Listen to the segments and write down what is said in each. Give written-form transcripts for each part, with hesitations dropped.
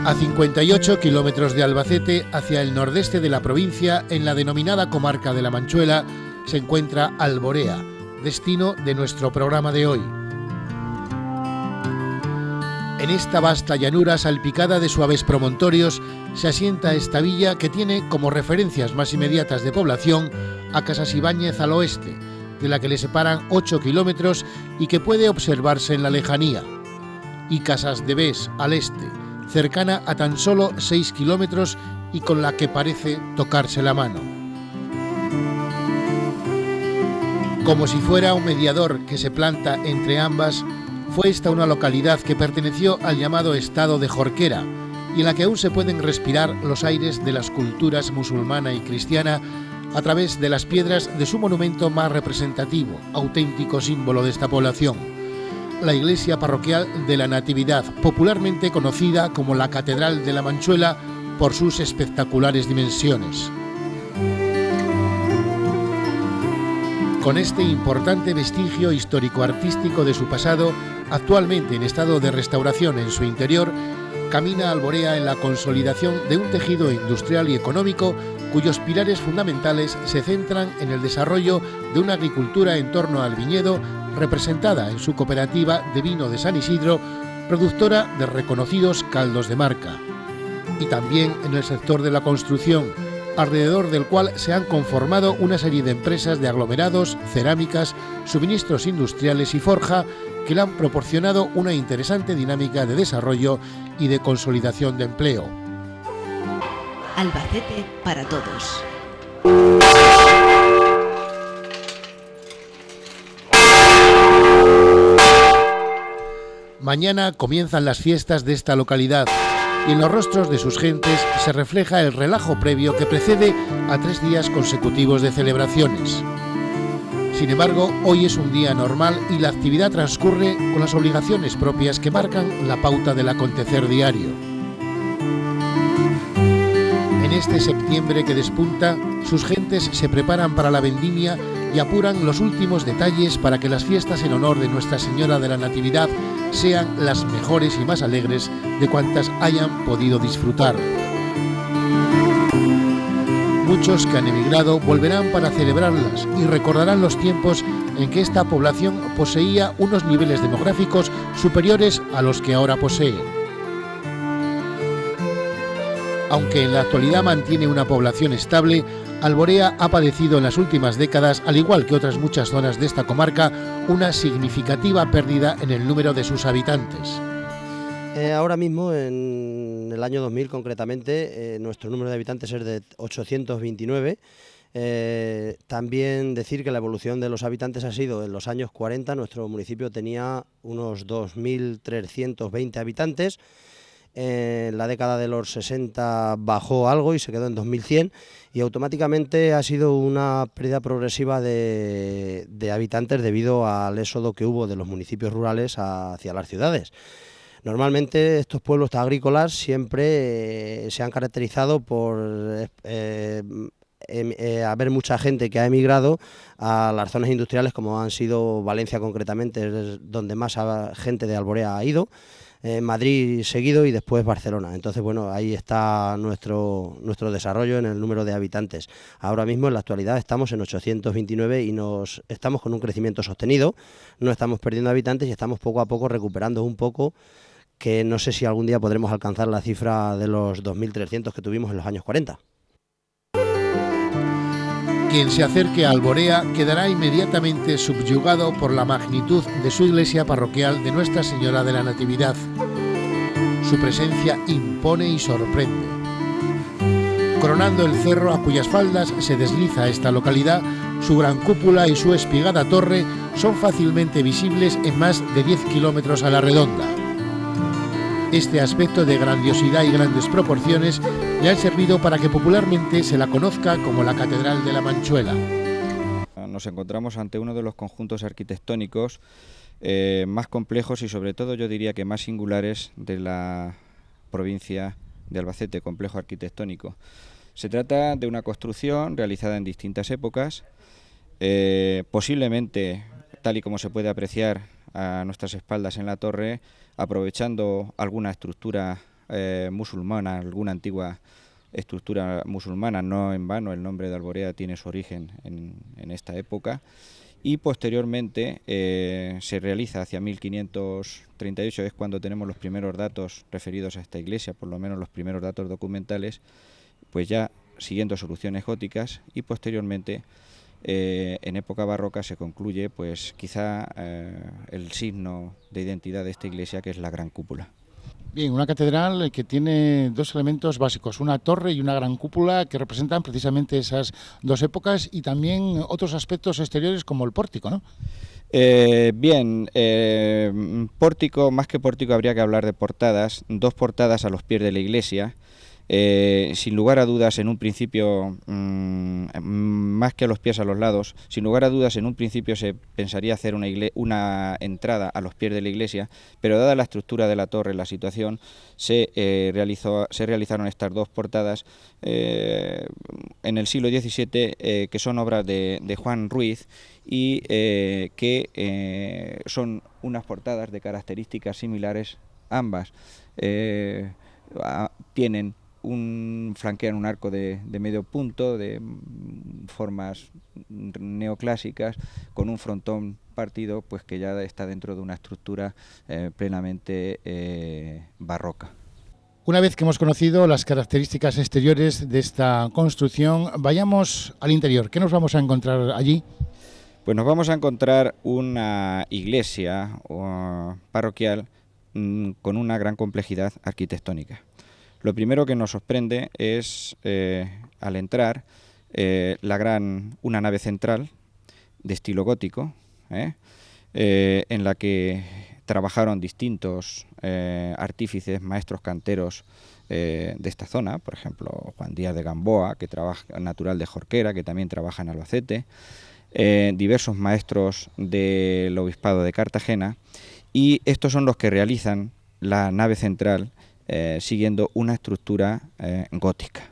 A 58 kilómetros de Albacete, hacia el nordeste de la provincia, en la denominada comarca de La Manchuela, se encuentra Alborea, destino de nuestro programa de hoy. En esta vasta llanura salpicada de suaves promontorios se asienta esta villa que tiene como referencias más inmediatas de población a Casasibáñez al oeste, de la que le separan 8 kilómetros y que puede observarse en la lejanía, y Casasdevés al este, cercana a tan solo 6 kilómetros y con la que parece tocarse la mano. Como si fuera un mediador que se planta entre ambas, fue esta una localidad que perteneció al llamado estado de Jorquera y en la que aún se pueden respirar los aires de las culturas musulmana y cristiana a través de las piedras de su monumento más representativo, auténtico símbolo de esta población, la iglesia parroquial de la Natividad, popularmente conocida como la Catedral de La Manchuela por sus espectaculares dimensiones. Con este importante vestigio histórico-artístico de su pasado, actualmente en estado de restauración en su interior, camina Alborea en la consolidación de un tejido industrial y económico cuyos pilares fundamentales se centran en el desarrollo de una agricultura en torno al viñedo, representada en su cooperativa de vino de San Isidro, productora de reconocidos caldos de marca, y también en el sector de la construcción, alrededor del cual se han conformado una serie de empresas de aglomerados, cerámicas, suministros industriales y forja que le han proporcionado una interesante dinámica de desarrollo y de consolidación de empleo. Albacete para todos. Mañana comienzan las fiestas de esta localidad y en los rostros de sus gentes se refleja el relajo previo que precede a 3 días consecutivos de celebraciones. Sin embargo, hoy es un día normal y la actividad transcurre con las obligaciones propias que marcan la pauta del acontecer diario. En este septiembre que despunta, sus gentes se preparan para la vendimia y apuran los últimos detalles para que las fiestas en honor de Nuestra Señora de la Natividad sean las mejores y más alegres de cuantas hayan podido disfrutar. Muchos que han emigrado volverán para celebrarlas y recordarán los tiempos en que esta población poseía unos niveles demográficos superiores a los que ahora posee. Aunque en la actualidad mantiene una población estable, Alborea ha padecido en las últimas décadas, al igual que otras muchas zonas de esta comarca, una significativa pérdida en el número de sus habitantes. Ahora mismo, en el año 2000 concretamente, nuestro número de habitantes es de 829. También decir que la evolución de los habitantes ha sido, en los años 40, nuestro municipio tenía unos 2.320 habitantes. En la década de los 60 bajó algo y se quedó en 2100 y automáticamente ha sido una pérdida progresiva de habitantes debido al éxodo que hubo de los municipios rurales hacia las ciudades. Normalmente estos pueblos agrícolas siempre se han caracterizado por haber mucha gente que ha emigrado a las zonas industriales, como han sido Valencia concretamente, es donde más gente de Alborea ha ido, Madrid seguido y después Barcelona. Entonces, bueno, ahí está nuestro desarrollo en el número de habitantes. Ahora mismo, en la actualidad, estamos en 829 y estamos con un crecimiento sostenido, no estamos perdiendo habitantes y estamos poco a poco recuperando un poco, que no sé si algún día podremos alcanzar la cifra de los 2.300 que tuvimos en los años 40. Quien se acerque a Alborea quedará inmediatamente subyugado por la magnitud de su iglesia parroquial de Nuestra Señora de la Natividad. Su presencia impone y sorprende. Coronando el cerro a cuyas faldas se desliza esta localidad, su gran cúpula y su espigada torre son fácilmente visibles en más de 10 kilómetros a la redonda. Este aspecto de grandiosidad y grandes proporciones le han servido para que popularmente se la conozca como la Catedral de La Manchuela. Nos encontramos ante uno de los conjuntos arquitectónicos más complejos y sobre todo yo diría que más singulares de la provincia de Albacete, complejo arquitectónico. Se trata de una construcción realizada en distintas épocas, posiblemente, tal y como se puede apreciar a nuestras espaldas en la torre, aprovechando alguna estructura musulmana, alguna antigua estructura musulmana. No en vano el nombre de Alborea tiene su origen en esta época. Y posteriormente se realiza hacia 1538, es cuando tenemos los primeros datos referidos a esta iglesia, por lo menos los primeros datos documentales, pues ya siguiendo soluciones góticas, y posteriormente en época barroca se concluye pues quizá el signo de identidad de esta iglesia, que es la gran cúpula. Bien, una catedral que tiene dos elementos básicos, una torre y una gran cúpula que representan precisamente esas dos épocas, y también otros aspectos exteriores como el pórtico, ¿no? Pórtico, más que pórtico habría que hablar de portadas, dos portadas a los pies de la iglesia. Sin lugar a dudas, en un principio, más que a los pies, a los lados, sin lugar a dudas, en un principio se pensaría hacer una entrada a los pies de la iglesia, pero dada la estructura de la torre, la situación, se realizaron estas dos portadas en el siglo XVII, que son obras de Juan Ruiz, y que son unas portadas de características similares ambas. Tienen flanquean un arco de medio punto, de formas neoclásicas, con un frontón partido, pues que ya está dentro de una estructura plenamente barroca. Una vez que hemos conocido las características exteriores de esta construcción, vayamos al interior. ¿Qué nos vamos a encontrar allí? Pues nos vamos a encontrar una iglesia parroquial con una gran complejidad arquitectónica. Lo primero que nos sorprende es, al entrar, una nave central de estilo gótico, en la que trabajaron distintos artífices, maestros canteros de esta zona, por ejemplo, Juan Díaz de Gamboa, que trabaja, natural de Jorquera, que también trabaja en Albacete, diversos maestros del Obispado de Cartagena, y estos son los que realizan la nave central, siguiendo una estructura gótica.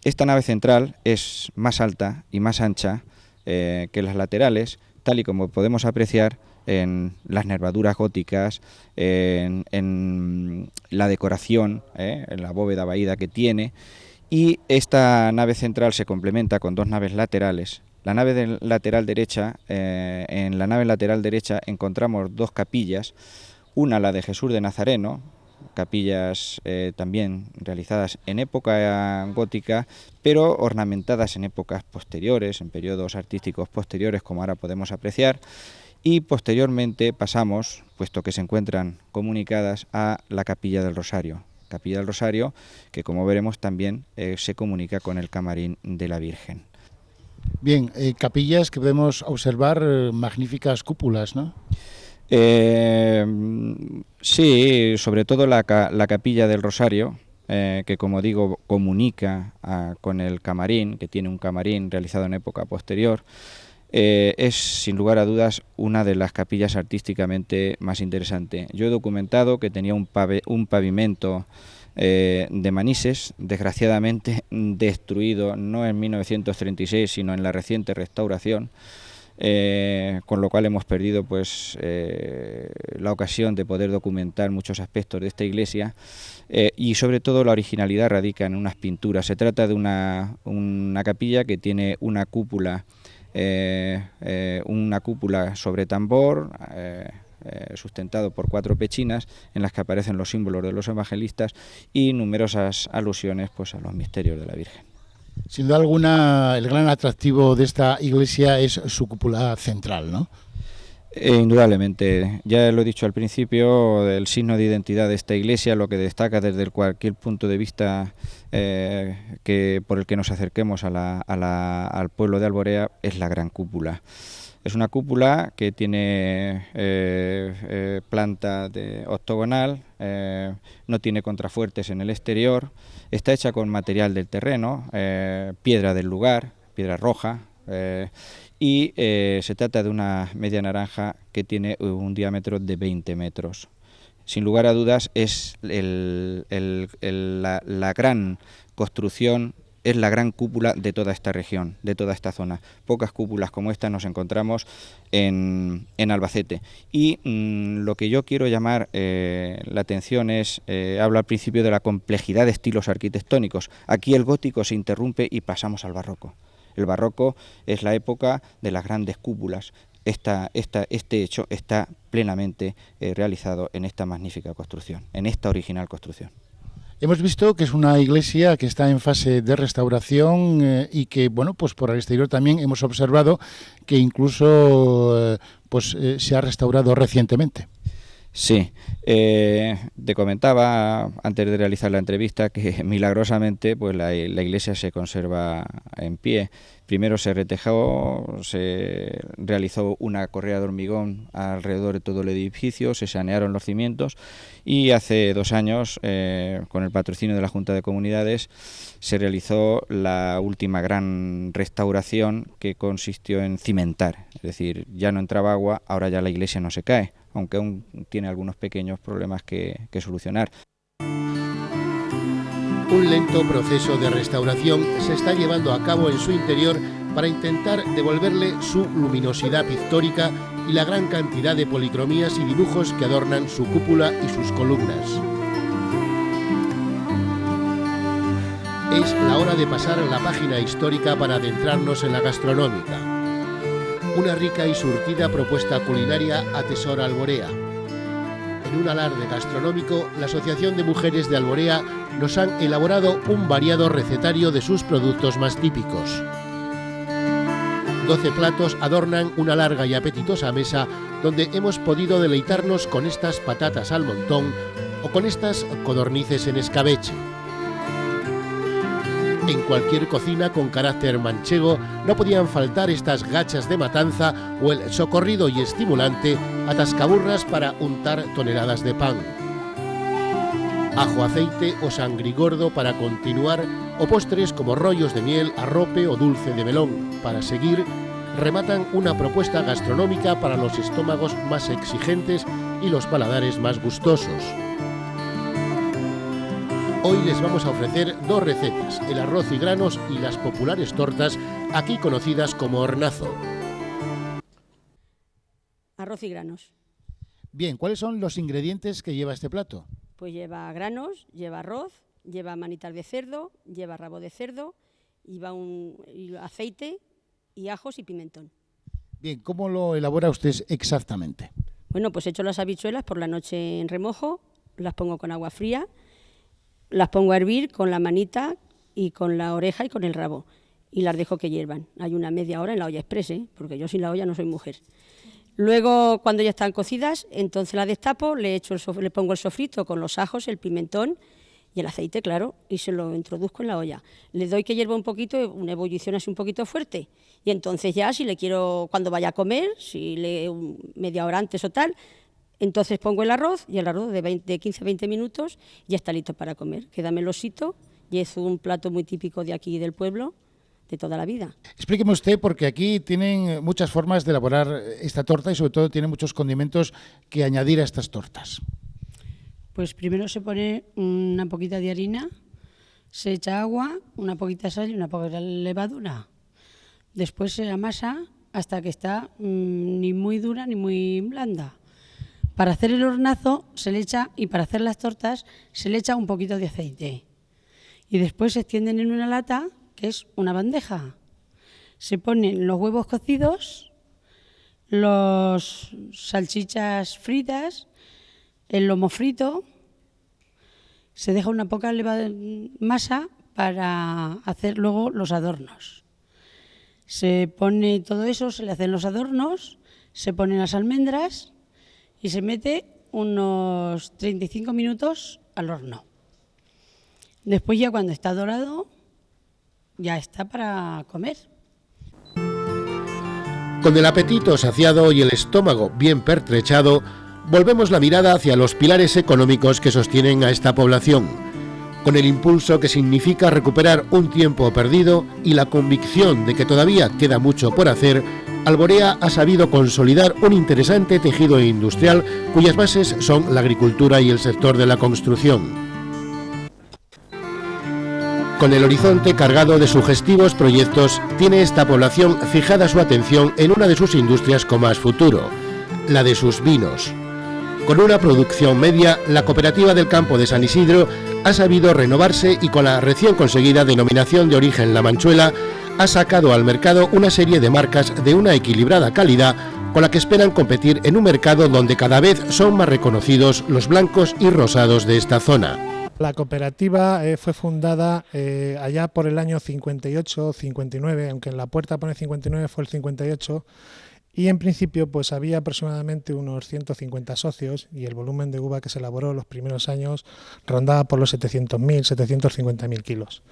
Esta nave central es más alta y más ancha que las laterales, tal y como podemos apreciar en las nervaduras góticas, en la decoración, en la bóveda vaída que tiene, y esta nave central se complementa con dos naves laterales. En la nave lateral derecha encontramos dos capillas, una la de Jesús de Nazareno, capillas también realizadas en época gótica, pero ornamentadas en épocas posteriores, en periodos artísticos posteriores, como ahora podemos apreciar, y posteriormente pasamos, puesto que se encuentran comunicadas, a la Capilla del Rosario. Capilla del Rosario, que como veremos también se comunica con el camarín de la Virgen. Bien, capillas que podemos observar, magníficas cúpulas, ¿no? Sí, sobre todo la Capilla del Rosario, que como digo comunica con el camarín, que tiene un camarín realizado en época posterior. Es sin lugar a dudas una de las capillas artísticamente más interesantes. Yo he documentado que tenía un pavimento de manises, desgraciadamente destruido no en 1936 sino en la reciente restauración, con lo cual hemos perdido pues la ocasión de poder documentar muchos aspectos de esta iglesia, y sobre todo la originalidad radica en unas pinturas. Se trata de una capilla que tiene una cúpula sobre tambor, sustentado por 4 pechinas en las que aparecen los símbolos de los evangelistas y numerosas alusiones pues a los misterios de la Virgen. Sin duda alguna, el gran atractivo de esta iglesia es su cúpula central, ¿no? Indudablemente, ya lo he dicho al principio, el signo de identidad de esta iglesia, lo que destaca desde cualquier punto de vista por el que nos acerquemos al pueblo de Alborea, es la gran cúpula. Es una cúpula que tiene planta octogonal, no tiene contrafuertes en el exterior, está hecha con material del terreno, piedra del lugar, piedra roja, y se trata de una media naranja que tiene un diámetro de 20 metros. Sin lugar a dudas es la gran construcción es la gran cúpula de toda esta región, de toda esta zona. Pocas cúpulas como esta nos encontramos en Albacete. Y lo que yo quiero llamar la atención es, hablo al principio de la complejidad de estilos arquitectónicos. Aquí el gótico se interrumpe y pasamos al barroco. El barroco es la época de las grandes cúpulas. Este hecho está plenamente realizado en esta magnífica construcción, en esta original construcción. Hemos visto que es una iglesia que está en fase de restauración y que, bueno, pues por el exterior también hemos observado que incluso se ha restaurado recientemente. Sí, te comentaba antes de realizar la entrevista que milagrosamente pues la iglesia se conserva en pie. Primero se retejó, se realizó una correa de hormigón alrededor de todo el edificio, se sanearon los cimientos y hace 2 años, con el patrocinio de la Junta de Comunidades, se realizó la última gran restauración que consistió en cimentar. Es decir, ya no entraba agua, ahora ya la iglesia no se cae, aunque aún tiene algunos pequeños problemas que solucionar. Un lento proceso de restauración se está llevando a cabo en su interior para intentar devolverle su luminosidad pictórica y la gran cantidad de policromías y dibujos que adornan su cúpula y sus columnas. Es la hora de pasar a la página histórica para adentrarnos en la gastronómica. Una rica y surtida propuesta culinaria atesora Alborea. En un alarde gastronómico, la Asociación de Mujeres de Alborea nos han elaborado un variado recetario de sus productos más típicos. 12 platos adornan una larga y apetitosa mesa donde hemos podido deleitarnos con estas patatas al montón o con estas codornices en escabeche. En cualquier cocina con carácter manchego no podían faltar estas gachas de matanza o el socorrido y estimulante atascaburras para untar toneladas de pan. Ajo, aceite o sangrigordo para continuar, o postres como rollos de miel, arrope o dulce de melón. Para seguir, rematan una propuesta gastronómica para los estómagos más exigentes y los paladares más gustosos. Hoy les vamos a ofrecer 2 recetas, el arroz y granos y las populares tortas, aquí conocidas como hornazo. Arroz y granos. Bien, ¿cuáles son los ingredientes que lleva este plato? Pues lleva granos, lleva arroz, lleva manitas de cerdo, lleva rabo de cerdo, lleva aceite y ajos y pimentón. Bien, ¿cómo lo elabora usted exactamente? Bueno, pues echo las habichuelas por la noche en remojo, las pongo con agua fría, las pongo a hervir con la manita y con la oreja y con el rabo y las dejo que hiervan. Hay una media hora en la olla express, porque yo sin la olla no soy mujer. Luego, cuando ya están cocidas, entonces las destapo, le pongo el sofrito con los ajos, el pimentón y el aceite, claro, y se lo introduzco en la olla. Le doy que hierva un poquito, una ebullición así un poquito fuerte, y entonces ya, si le quiero, cuando vaya a comer, media hora antes o tal, entonces pongo el arroz, y el arroz de 15-20 minutos ya está listo para comer. Queda melosito y es un plato muy típico de aquí del pueblo, de toda la vida. Explíqueme usted, porque aquí tienen muchas formas de elaborar esta torta y sobre todo tiene muchos condimentos que añadir a estas tortas. Pues primero se pone una poquita de harina, se echa agua, una poquita sal y una poquita levadura. Después se amasa hasta que está ni muy dura ni muy blanda. Para hacer el hornazo se le echa, y para hacer las tortas se le echa un poquito de aceite. Y después se extienden en una lata, que es una bandeja. Se ponen los huevos cocidos, las salchichas fritas, el lomo frito, se deja una poca masa para hacer luego los adornos. Se pone todo eso, se le hacen los adornos, se ponen las almendras y se mete unos 35 minutos al horno. Después ya cuando está dorado, ya está para comer. Con el apetito saciado y el estómago bien pertrechado, volvemos la mirada hacia los pilares económicos que sostienen a esta población, con el impulso que significa recuperar un tiempo perdido y la convicción de que todavía queda mucho por hacer. Alborea ha sabido consolidar un interesante tejido industrial cuyas bases son la agricultura y el sector de la construcción. Con el horizonte cargado de sugestivos proyectos, tiene esta población fijada su atención en una de sus industrias con más futuro, la de sus vinos. Con una producción media, la Cooperativa del Campo de San Isidro ha sabido renovarse y con la recién conseguida denominación de origen La Manchuela, ha sacado al mercado una serie de marcas de una equilibrada calidad con la que esperan competir en un mercado donde cada vez son más reconocidos los blancos y rosados de esta zona. La cooperativa fue fundada allá por el año 58-59, aunque en la puerta pone 59, fue el 58, y en principio pues había aproximadamente unos 150 socios y el volumen de uva que se elaboró los primeros años rondaba por los 700.000, 750.000 kilos.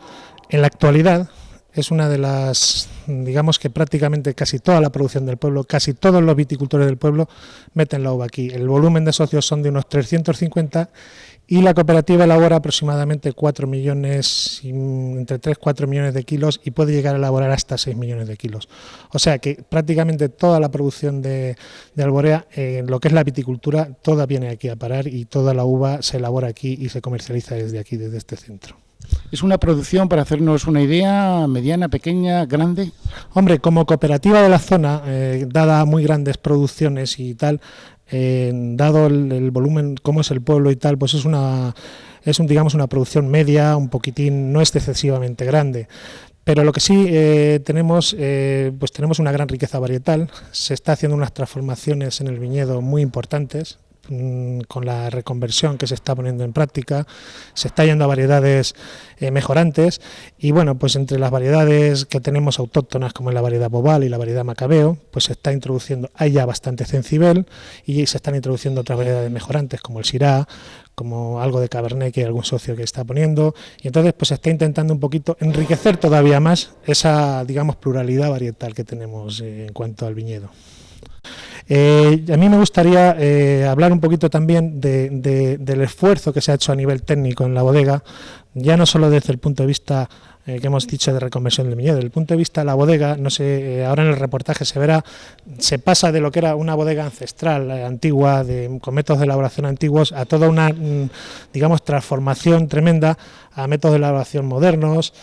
En la actualidad es una de las, digamos que prácticamente casi toda la producción del pueblo, casi todos los viticultores del pueblo meten la uva aquí. El volumen de socios son de unos 350 y la cooperativa elabora aproximadamente 4 millones, entre 3 y 4 millones de kilos y puede llegar a elaborar hasta 6 millones de kilos. O sea que prácticamente toda la producción de Alborea, lo que es la viticultura, toda viene aquí a parar y toda la uva se elabora aquí y se comercializa desde aquí, desde este centro. ¿Es una producción, para hacernos una idea, mediana, pequeña, grande? Hombre, como cooperativa de la zona, dada muy grandes producciones y tal, dado el volumen, cómo es el pueblo y tal, pues digamos una producción media, un poquitín, no es excesivamente grande. Pero lo que sí tenemos una gran riqueza varietal, se está haciendo unas transformaciones en el viñedo muy importantes, con la reconversión que se está poniendo en práctica, se está yendo a variedades mejorantes y bueno, pues entre las variedades que tenemos autóctonas como la variedad Bobal y la variedad Macabeo, pues se está introduciendo, hay ya bastante Cencibel y se están introduciendo otras variedades mejorantes como el Syrah, como algo de Cabernet que hay algún socio que está poniendo y entonces pues se está intentando un poquito enriquecer todavía más esa, digamos, pluralidad varietal que tenemos en cuanto al viñedo. A mí me gustaría hablar un poquito también del esfuerzo que se ha hecho a nivel técnico en la bodega, ya no solo desde el punto de vista que hemos dicho de reconversión del viñedo, desde el punto de vista de la bodega, no sé, ahora en el reportaje se verá, se pasa de lo que era una bodega ancestral, antigua, con métodos de elaboración antiguos, a toda una, digamos, transformación tremenda a métodos de elaboración modernos,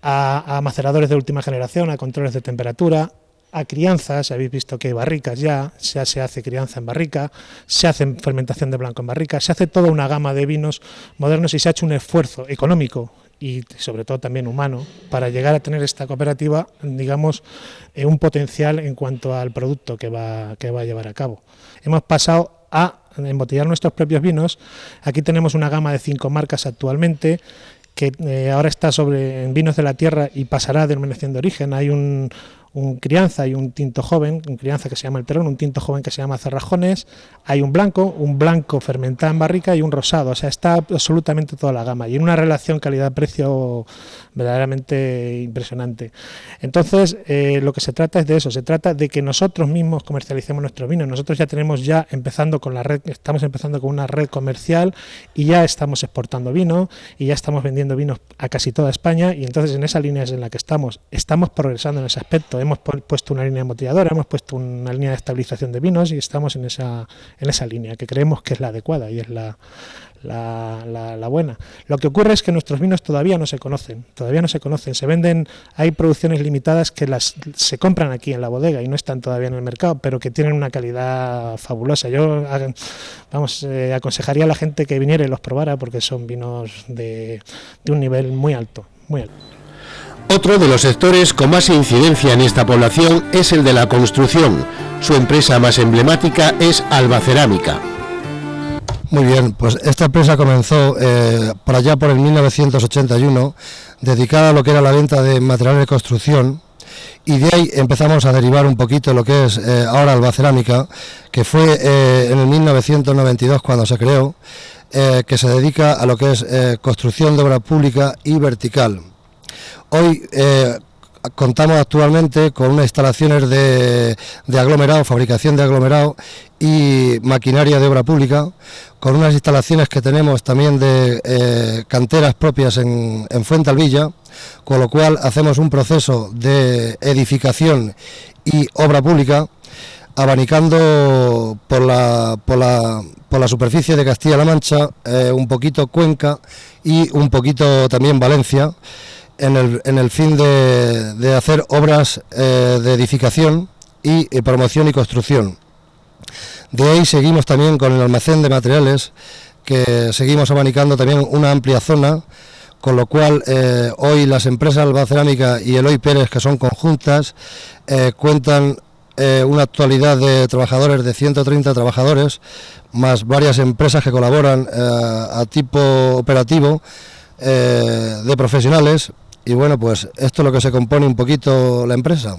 a maceradores de última generación, a controles de temperatura, a crianzas. Habéis visto que hay barricas ya se hace crianza en barrica, se hace fermentación de blanco en barrica, se hace toda una gama de vinos modernos y se ha hecho un esfuerzo económico y sobre todo también humano para llegar a tener esta cooperativa, digamos, un potencial en cuanto al producto que va a llevar a cabo. Hemos pasado a embotellar nuestros propios vinos. Aquí tenemos una gama de 5 marcas actualmente que ahora está en vinos de la tierra y pasará a denominación de origen. Hay un crianza y un tinto joven, un crianza que se llama el Terón, un tinto joven que se llama Cerrajones, hay un blanco fermentado en barrica y un rosado, o sea, está absolutamente toda la gama y en una relación calidad-precio verdaderamente impresionante. Entonces, lo que se trata es de eso, se trata de que nosotros mismos comercialicemos nuestros vinos. Nosotros ya tenemos empezando con la red, estamos empezando con una red comercial y ya estamos exportando vino y ya estamos vendiendo vinos a casi toda España y entonces en esa línea es en la que estamos progresando en ese aspecto. Hemos puesto una línea embotelladora, hemos puesto una línea de estabilización de vinos y estamos en esa línea que creemos que es la adecuada y es la buena. Lo que ocurre es que nuestros vinos todavía no se conocen, se venden, hay producciones limitadas que se compran aquí en la bodega y no están todavía en el mercado, pero que tienen una calidad fabulosa. Yo aconsejaría a la gente que viniera y los probara porque son vinos de un nivel muy alto, muy alto. Otro de los sectores con más incidencia en esta población es el de la construcción. Su empresa más emblemática es Albacerámica. Muy bien, pues esta empresa comenzó por allá por el 1981, dedicada a lo que era la venta de materiales de construcción, y de ahí empezamos a derivar un poquito lo que es ahora Albacerámica, que fue en el 1992 cuando se creó, que se dedica a lo que es construcción de obra pública y vertical. Hoy contamos actualmente con unas instalaciones de aglomerado, fabricación de aglomerado y maquinaria de obra pública, con unas instalaciones que tenemos también de canteras propias en Fuentealbilla, con lo cual hacemos un proceso de edificación y obra pública, abanicando por la superficie de Castilla-La Mancha, un poquito Cuenca y un poquito también Valencia. en el fin de hacer obras de edificación y promoción y construcción. De ahí seguimos también con el almacén de materiales, que seguimos abanicando también una amplia zona, con lo cual hoy las empresas Alba Cerámica y Eloy Pérez, que son conjuntas, cuentan una actualidad de trabajadores, de 130 trabajadores, más varias empresas que colaboran a tipo operativo de profesionales, y bueno, pues esto es lo que se compone un poquito la empresa.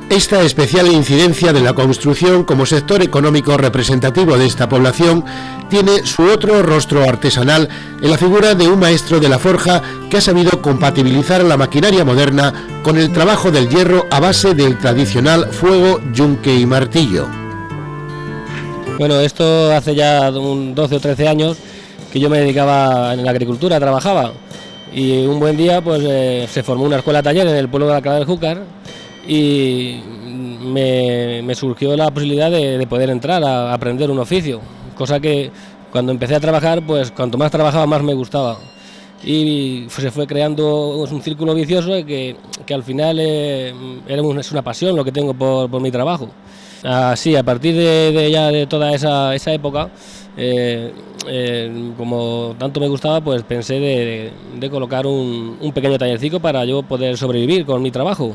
Esta especial incidencia de la construcción como sector económico representativo de esta población tiene su otro rostro artesanal en la figura de un maestro de la forja que ha sabido compatibilizar la maquinaria moderna con el trabajo del hierro a base del tradicional fuego, yunque y martillo. Bueno, esto hace ya 12 o 13 años que yo me dedicaba en la agricultura, trabajaba, y un buen día pues se formó una escuela taller en el pueblo de Alcalá del Júcar, y me surgió la posibilidad de poder entrar a aprender un oficio, cosa que cuando empecé a trabajar, pues cuanto más trabajaba más me gustaba, y se fue creando un círculo vicioso que al final es una pasión lo que tengo por mi trabajo. Así, a partir de toda esa época, como tanto me gustaba, pues pensé de colocar un pequeño tallercico para yo poder sobrevivir con mi trabajo.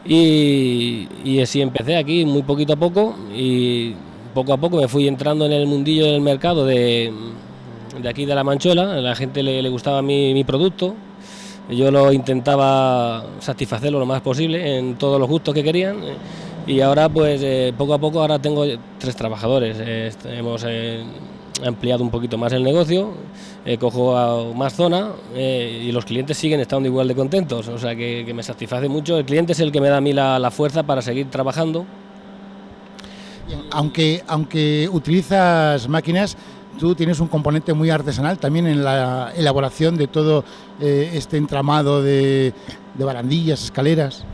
Y así empecé aquí, muy poquito a poco, y poco a poco me fui entrando en el mundillo del mercado de aquí de La Manchuela. A la gente le gustaba mi producto, yo lo intentaba satisfacerlo lo más posible en todos los gustos que querían, y ahora pues poco a poco ahora tengo 3 trabajadores. Hemos ampliado un poquito más el negocio, cojo a más zona, y los clientes siguen estando igual de contentos, o sea que me satisface mucho. El cliente es el que me da a mí la fuerza para seguir trabajando. Aunque utilizas máquinas, tú tienes un componente muy artesanal también en la elaboración de todo este entramado de barandillas, escaleras.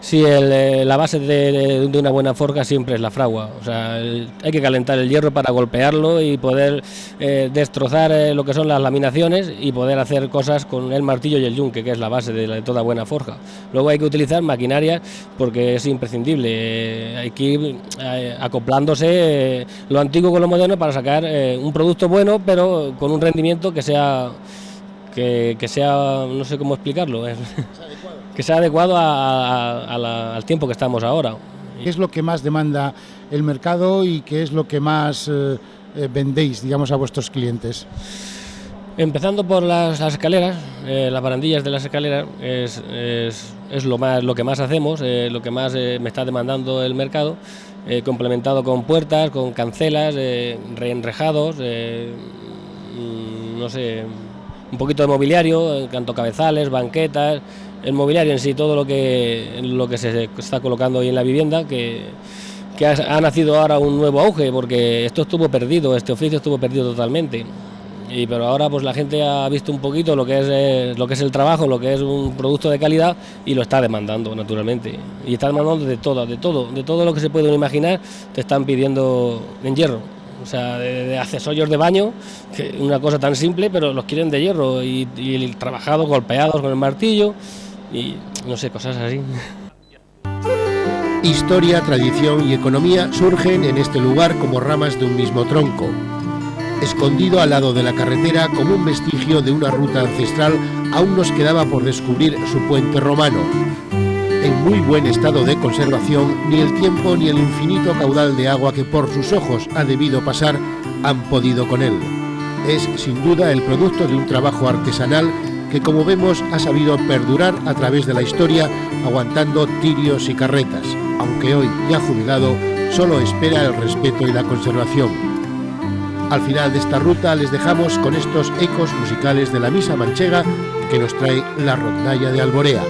Sí, la base de una buena forja siempre es la fragua. O sea, hay que calentar el hierro para golpearlo y poder destrozar lo que son las laminaciones y poder hacer cosas con el martillo y el yunque, que es la base de toda buena forja. Luego hay que utilizar maquinaria porque es imprescindible. Hay que ir acoplándose lo antiguo con lo moderno para sacar un producto bueno, pero con un rendimiento que sea, no sé cómo explicarlo. Que sea adecuado al tiempo que estamos ahora. ¿Qué es lo que más demanda el mercado y qué es lo que más vendéis, digamos, a vuestros clientes? Empezando por las escaleras, las barandillas de las escaleras es lo que más hacemos, lo que más me está demandando el mercado, complementado con puertas, con cancelas, reenrejados, no sé, un poquito de mobiliario, tanto cabezales, banquetas. El mobiliario en sí, todo lo que se está colocando hoy en la vivienda, que ha nacido ahora un nuevo auge, porque esto estuvo perdido, este oficio estuvo perdido totalmente. Pero ahora pues la gente ha visto un poquito lo que es el trabajo, lo que es un producto de calidad, y lo está demandando naturalmente. Y está demandando de todo lo que se puede imaginar, te están pidiendo en hierro. O sea, de accesorios de baño, que una cosa tan simple, pero los quieren de hierro y trabajados, golpeados con el martillo. Y no sé, cosas así. Historia, tradición y economía surgen en este lugar como ramas de un mismo tronco. Escondido al lado de la carretera como un vestigio de una ruta ancestral, aún nos quedaba por descubrir su puente romano. En muy buen estado de conservación, ni el tiempo ni el infinito caudal de agua que por sus ojos ha debido pasar han podido con él. Es sin duda el producto de un trabajo artesanal que, como vemos, ha sabido perdurar a través de la historia, aguantando tirios y carretas, aunque hoy, ya jubilado, solo espera el respeto y la conservación. Al final de esta ruta les dejamos con estos ecos musicales de la misa manchega que nos trae la rondalla de Alborea.